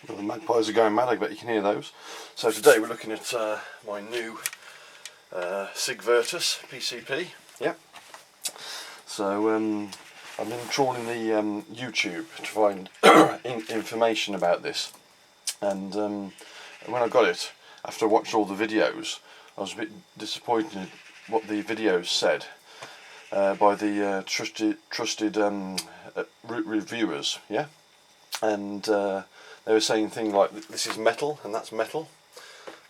Well, the magpies are going mad, I bet you can hear those. So today we're looking at my new SIG Virtus PCP. Yep. So I've been trawling the YouTube to find information about this, and when I got it, after I watched all the videos, I was a bit disappointed what the videos said by the trusted reviewers. Yeah, and they were saying things like this is metal and that's metal,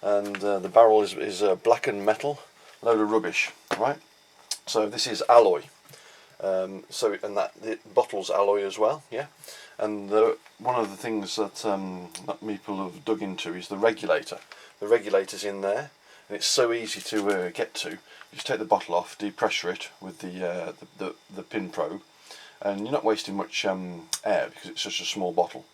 and the barrel is blackened metal, load of rubbish, right? So this is alloy, and that the bottle's alloy as well, yeah. And one of the things that people have dug into is the regulator. The regulator's in there, and it's so easy to get to. You just take the bottle off, depressure it with the pin probe, and you're not wasting much air because it's such a small bottle.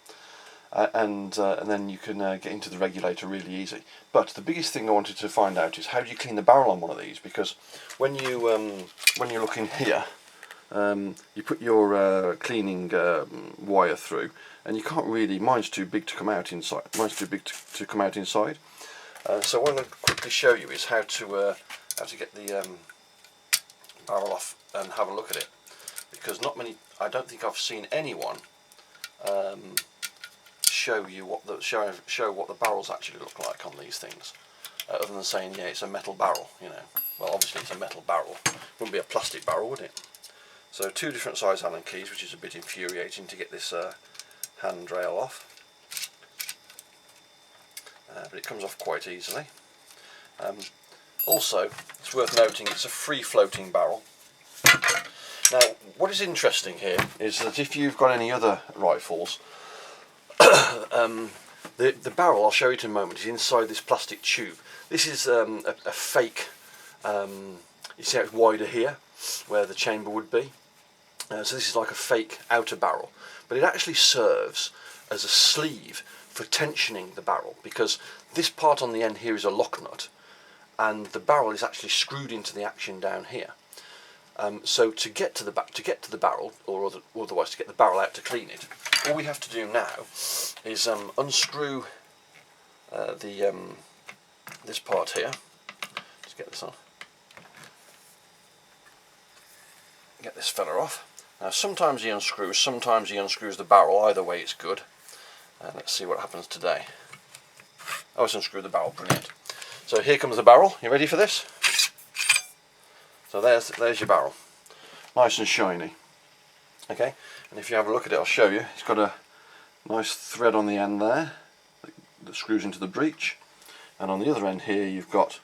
And then you can get into the regulator really easy. But the biggest thing I wanted to find out is how do you clean the barrel on one of these? Because when you're looking here, you put your cleaning wire through, and you can't really. Mine's too big to come out inside. Mine's too big to come out inside. So what I'm going to quickly show you is how to get the barrel off and have a look at it. Because I don't think I've seen anyone show what the barrels actually look like on these things, other than saying, yeah, it's a metal barrel, you know. Well, obviously it's a metal barrel. Wouldn't be a plastic barrel, would it? So two different size Allen keys, which is a bit infuriating to get this handrail off, but it comes off quite easily. Also, it's worth noting it's a free floating barrel. Now, what is interesting here is that if you've got any other rifles, the barrel, I'll show you in a moment, is inside this plastic tube. This is a fake, you see how it's wider here, where the chamber would be. So this is like a fake outer barrel, but it actually serves as a sleeve for tensioning the barrel, because this part on the end here is a lock nut, and the barrel is actually screwed into the action down here. So to get to the barrel, or otherwise to get the barrel out to clean it, all we have to do now is unscrew this part here. Let's get this on. Get this fella off. Now sometimes he unscrews, sometimes he unscrews the barrel. Either way, it's good. Let's see what happens today. Oh, it's unscrewed the barrel. Brilliant. So here comes the barrel. You ready for this? So there's your barrel, nice and shiny. Okay, and if you have a look at it, I'll show you. It's got a nice thread on the end there that screws into the breech, and on the other end here you've got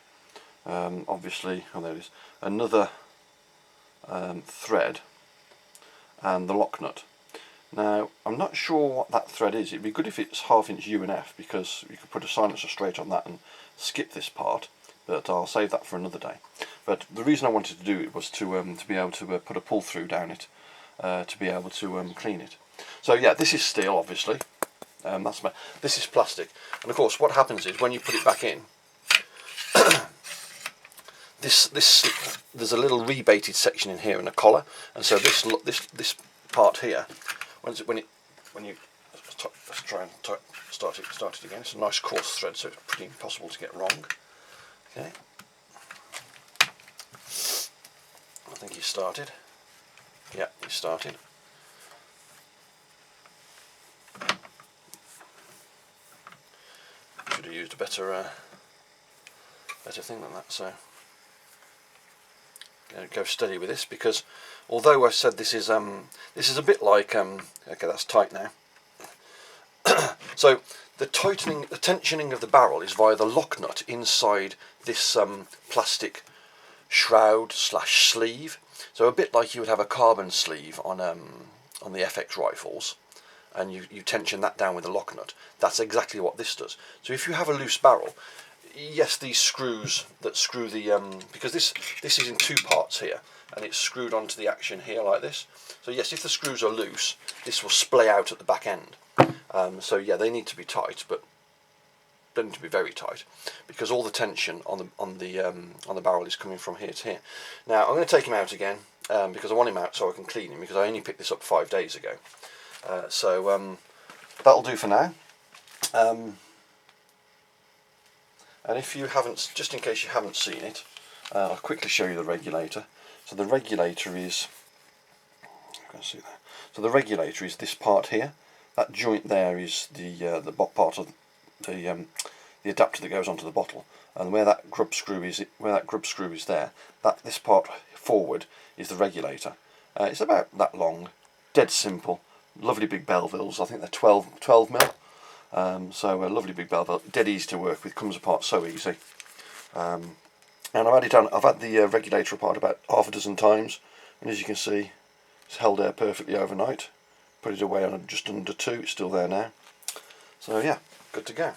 obviously, oh there it is, another thread and the lock nut. Now I'm not sure what that thread is. It'd be good if it's 1/2 inch U and F, because you could put a silencer straight on that and skip this part, but I'll save that for another day. But the reason I wanted to do it was to be able to put a pull through down it, to be able to clean it. So yeah, this is steel, obviously. This is plastic, and of course what happens is when you put it back in, there's a little rebated section in here and a collar, and so this part here, let's try and start it again. It's a nice coarse thread, so it's pretty impossible to get wrong. Okay. I think he started. Yeah, he started. Should have used a better thing than that. So go steady with this, because although I said this is a bit like okay, that's tight now. So the tensioning of the barrel is via the lock nut inside this plastic shroud / sleeve. So a bit like you would have a carbon sleeve on the FX rifles, and you tension that down with a lock nut. That's exactly what this does. So if you have a loose barrel, yes, these screws that screw the because this is in two parts here, and it's screwed onto the action here like this. So yes, if the screws are loose, this will splay out at the back end. So yeah, they need to be tight, but don't need to be very tight, because all the tension on the barrel is coming from here to here. Now I'm going to take him out again, because I want him out so I can clean him, because I only picked this up 5 days ago. So that'll do for now. And if you haven't, just in case you haven't seen it, I'll quickly show you the regulator. So the regulator is, you can see that. So the regulator is this part here. That joint there is the part of the adapter that goes onto the bottle, and where that grub screw is, there, this part forward is the regulator. It's about that long, dead simple, lovely big Belvilles. I think they're 12 mil. So a lovely big Belville, dead easy to work with, comes apart so easy. And I've had the regulator apart about half a dozen times, and as you can see, it's held there perfectly overnight. Put it away on just under 2, it's still there now. So yeah, good to go.